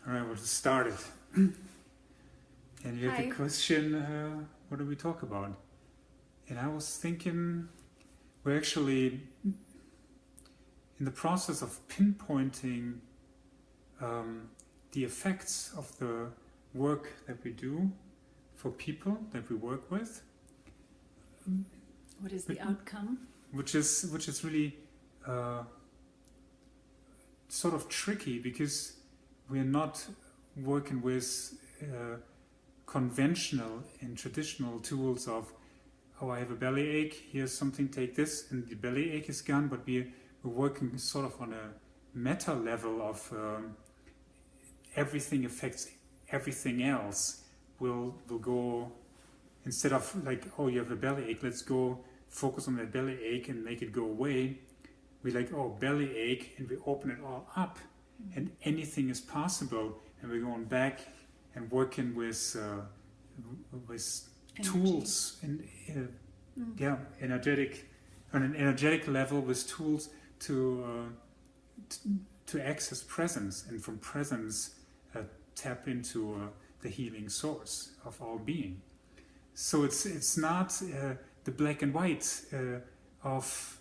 All right, we'll just start it. And you had the question, what do we talk about? And I was thinking, we're actually in the process of pinpointing the effects of the work that we do for people that we work with. What is the outcome? Which is really sort of tricky because we're not working with conventional and traditional tools of, oh, I have a belly ache, here's something, take this, and the belly ache is gone. But we're working sort of on a meta level of everything affects everything else. We'll go, instead of like, oh, you have a belly ache, let's go focus on that belly ache and make it go away. We're like, oh, belly ache, and we open it all up, and anything is possible. And we're going back and working with tools and energetic, on an energetic level, with tools to access presence, and from presence tap into the healing source of all being. So it's not the black and white of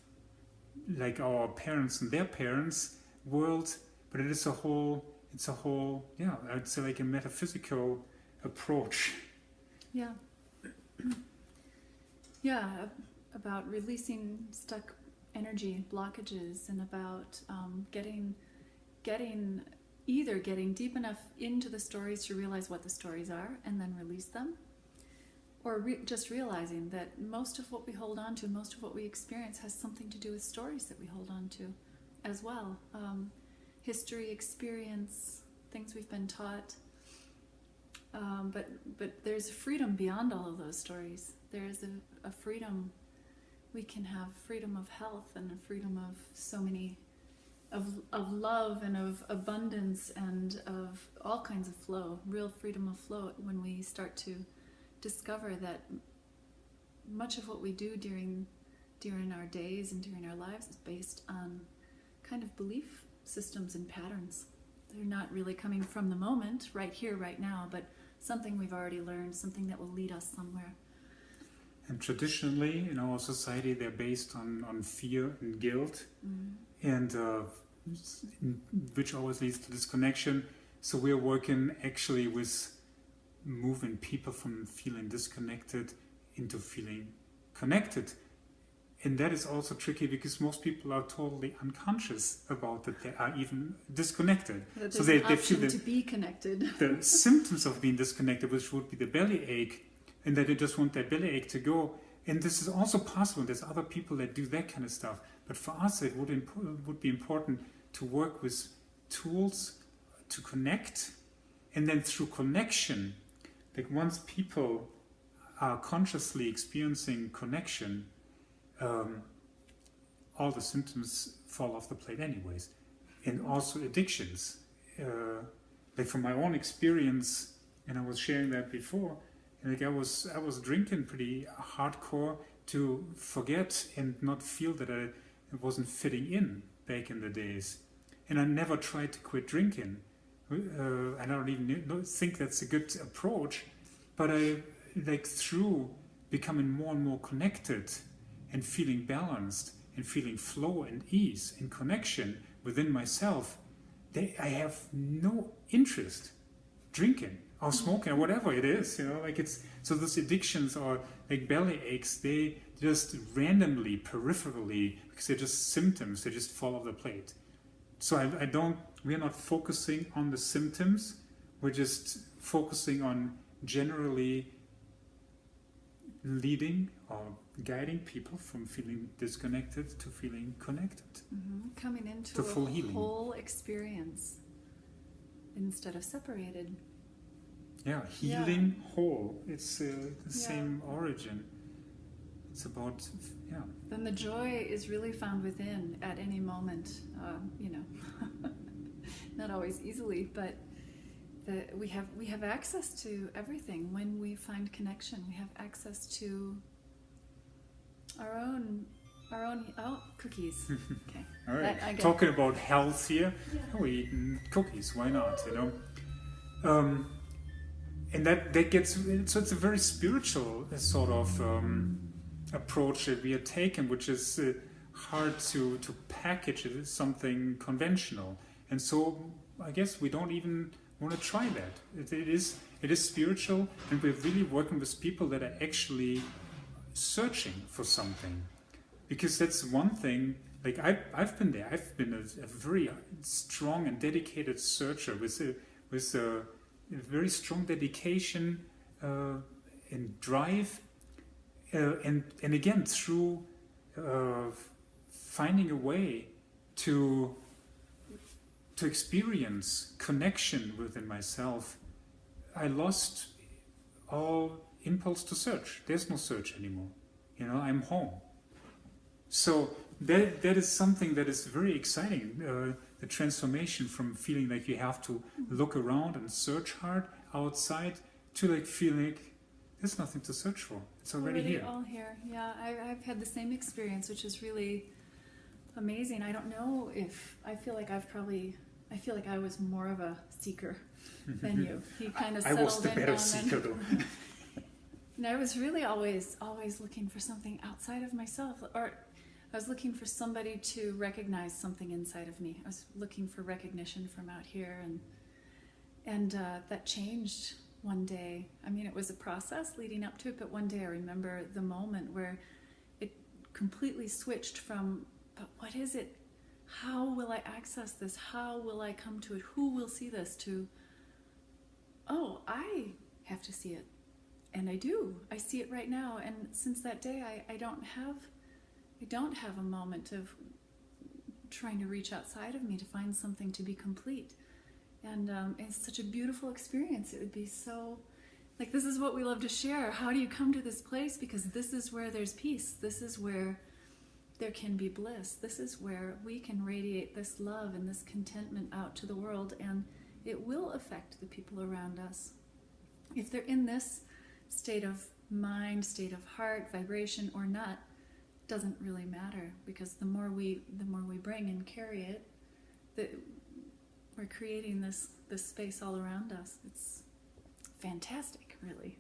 like our parents and their parents world, but it is a whole. It's a whole, I'd say like a metaphysical approach. Yeah, about releasing stuck energy blockages, and about getting deep enough into the stories to realize what the stories are and then release them, or just realizing that most of what we hold on to, most of what we experience has something to do with stories that we hold on to as well. History, experience, things we've been taught, but there's freedom beyond all of those stories. There is a freedom. We can have freedom of health and a freedom of so many, of love and of abundance and of all kinds of flow, real freedom of flow, when we start to discover that much of what we do during our days and during our lives is based on kind of belief systems and patterns. They're not really coming from the moment, right here, right now, but something we've already learned, something that will lead us somewhere. And traditionally in our society, they're based on fear and guilt, and which always leads to disconnection. So we're working actually with moving people from feeling disconnected into feeling connected. And that is also tricky because most people are totally unconscious about that they are even disconnected. So they feel to be connected. The symptoms of being disconnected, which would be the belly ache, and that they just want that belly ache to go. And this is also possible. There's other people that do that kind of stuff. But for us, it would be important to work with tools to connect, and then through connection, like once people are consciously experiencing connection, all the symptoms fall off the plate anyways. And also addictions. Like from my own experience, and I was sharing that before, like I was drinking pretty hardcore to forget and not feel that I wasn't fitting in back in the days. And I never tried to quit drinking. I don't even think that's a good approach, but I, like, through becoming more and more connected and feeling balanced and feeling flow and ease and connection within myself, I have no interest drinking or smoking or whatever it is, like it's, so those addictions or like belly aches, they just randomly, peripherally, because they're just symptoms, they just fall off the plate. So we're not focusing on the symptoms, we're just focusing on generally leading or guiding people from feeling disconnected to feeling connected. Coming into to full healing. Whole experience instead of separated. Healing whole. It's the same origin. It's about, Then the joy is really found within at any moment, not always easily, but we have access to everything when we find connection. We have access to our own cookies. Okay. All right. Talking about health here, we eat cookies. Why not? And that gets, so it's a very spiritual sort of approach that we are taking, which is hard to package it as something conventional. And so I guess we don't even want to try that. It is spiritual, and we're really working with people that are actually searching for something. Because that's one thing, like I've been there. I've been a very strong and dedicated searcher with a very strong dedication and drive, and again through finding a way to experience connection within myself. I lost all impulse to search. There's no search anymore. I'm home. So that is something that is very exciting. The transformation from feeling like you have to look around and search hard outside to like feeling like there's nothing to search for. It's already here. All here. Yeah, I've had the same experience, which is really amazing. I don't know if I feel like I was more of a seeker than you. You kind of settled in. I was the better seeker though. And I was really always looking for something outside of myself, or I was looking for somebody to recognize something inside of me. I was looking for recognition from out here, and that changed one day. I mean, it was a process leading up to it, but one day I remember the moment where it completely switched from, but what is it? How will I access this? How will I come to it? Who will see this? To, oh, I have to see it. And I do. I see it right now. And since that day, I don't have a moment of trying to reach outside of me to find something to be complete. And it's such a beautiful experience. It would be so, like, this is what we love to share. How do you come to this place? Because this is where there's peace. This is where there can be bliss. This is where we can radiate this love and this contentment out to the world, and it will affect the people around us. If they're in this state of mind, state of heart, vibration or not, doesn't really matter, because the more we bring and carry it, we're creating this space all around us. It's fantastic, really.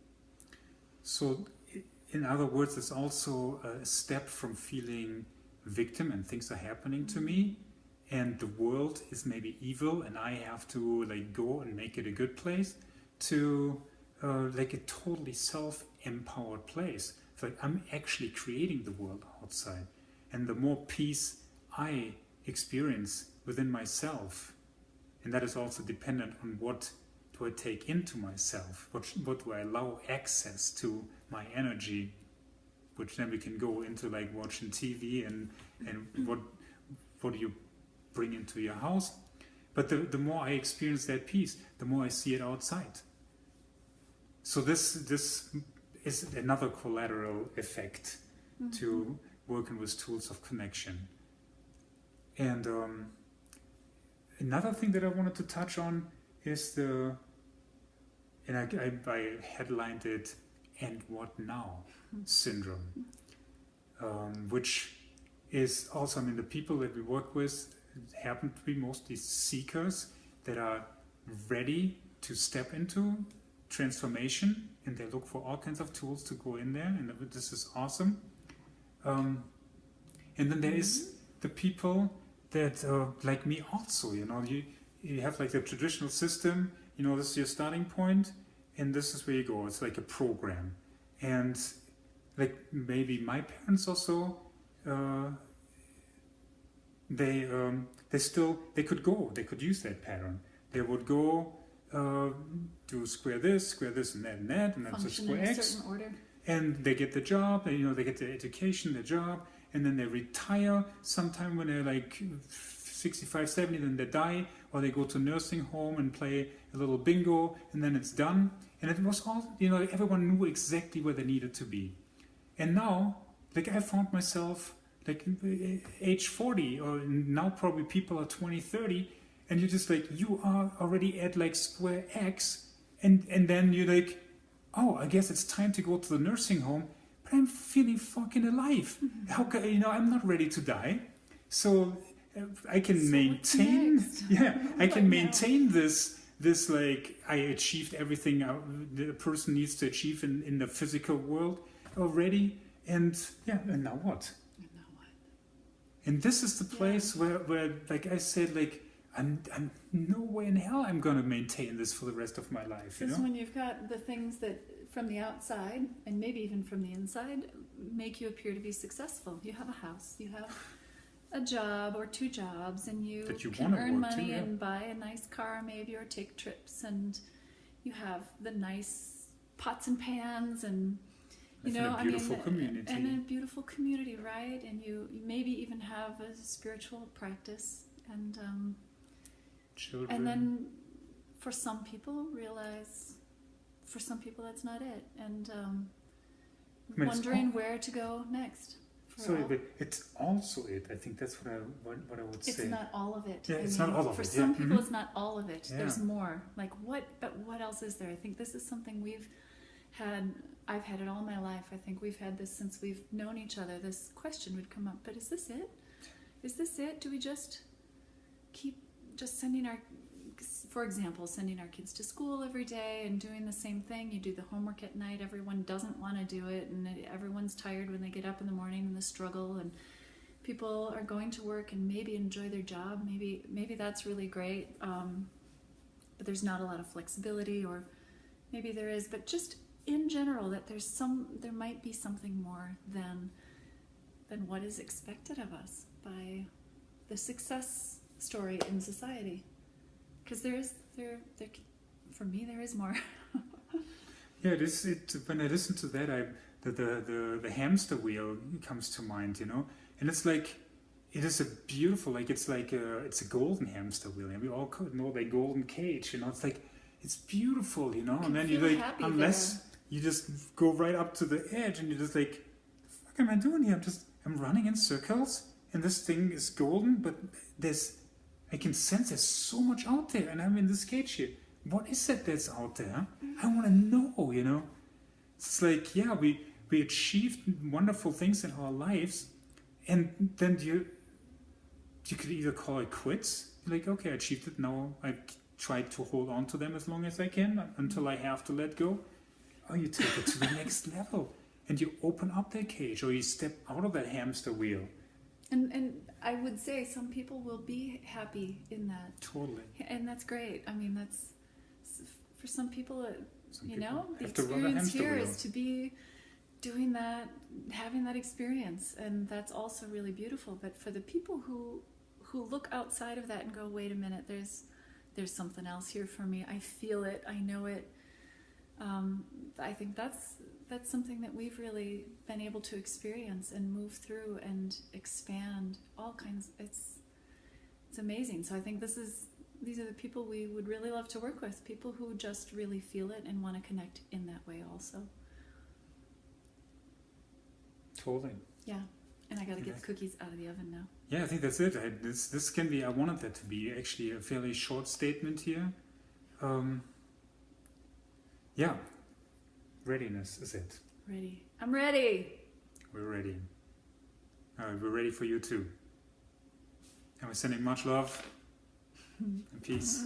So, in other words, it's also a step from feeling victim and things are happening to me, and the world is maybe evil, and I have to like go and make it a good place, to like a totally self-empowered place. It's like I'm actually creating the world outside, and the more peace I experience within myself, and that is also dependent on what do I take into myself, what do I allow access to my energy, which then we can go into like watching TV and what do you bring into your house. But the more I experience that peace, the more I see it outside. So this is another collateral effect to working with tools of connection. And another thing that I wanted to touch on is and I headlined it, "And What Now?" syndrome, which is also, I mean, the people that we work with happen to be mostly seekers that are ready to step into transformation, and they look for all kinds of tools to go in there, and this is awesome. And then there is the people that like me also, you have like the traditional system, this is your starting point, and this is where you go. It's like a program. And like maybe my parents also, they could use that pattern. They would go do square this and that, and that's a square in a X. certain order. And they get the job, they get the education, the job, and then they retire sometime when they're like 65, 70, then they die, or they go to nursing home and play a little bingo, and then it's done. And it was all, everyone knew exactly where they needed to be. And now, like I found myself like age 40, or now probably people are 20, 30, and you're just like, you are already at like square X, and then you're like, oh, I guess it's time to go to the nursing home, but I'm feeling fucking alive. How can, I'm not ready to die. So I can maintain, I can maintain this this like I achieved everything the person needs to achieve in the physical world already, and now what? And now what? And this is the place where like I said, like I'm no way in hell I'm gonna maintain this for the rest of my life. This is when you've got the things that from the outside and maybe even from the inside make you appear to be successful. You have a house, you have a job or 2 jobs, and you can earn money and buy a nice car maybe, or take trips, and you have the nice pots and pans, and a beautiful community. And a beautiful community, right? And you maybe even have a spiritual practice, and children. And then for some people that's not it, and wondering where to go next. But it's also it. I think that's what I would say. It's not all of it. Yeah, it's not all of it. For some people, it's not all of it. Yeah. There's more. Like what? But what else is there? I think this is something I've had it all my life. I think we've had this since we've known each other. This question would come up. But is this it? Is this it? Do we just keep sending for example, sending our kids to school every day and doing the same thing? You do the homework at night. Everyone doesn't want to do it, and everyone's tired when they get up in the morning, and the struggle, and people are going to work and maybe enjoy their job. Maybe that's really great, but there's not a lot of flexibility, or maybe there is, but just in general that there might be something more than what is expected of us by the success story in society. Because for me, there is more. Yeah, it is. When I listen to that, the hamster wheel comes to mind, and it's like it is a beautiful, like it's a golden hamster wheel, and we all know the golden cage, It's like it's beautiful, and then you like unless you just go right up to the edge and you're just like, what am I doing here? I'm running in circles, and this thing is golden, but I can sense there's so much out there, and I'm in this cage here. What is it that's out there? I want to know, It's like, we achieved wonderful things in our lives, and then you could either call it quits, like, okay, I achieved it, now I try to hold on to them as long as I can until I have to let go, or you take it to the next level, and you open up that cage, or you step out of that hamster wheel. And I would say some people will be happy in that. Totally. And that's great. I mean, that's for some people, the experience here is to be doing that, having that experience, and that's also really beautiful. But for the people who look outside of that and go, wait a minute, there's something else here for me. I feel it. I know it. I think that's something that we've really been able to experience and move through and expand all kinds. It's amazing. So I think these are the people we would really love to work with, people who just really feel it and want to connect in that way also. Totally. Yeah. And I got to get the cookies out of the oven now. Yeah, I think that's it. This can be, I wanted that to be actually a fairly short statement here. Readiness is it. Ready. I'm ready. We're ready. All right, we're ready for you too. And we're sending much love and peace.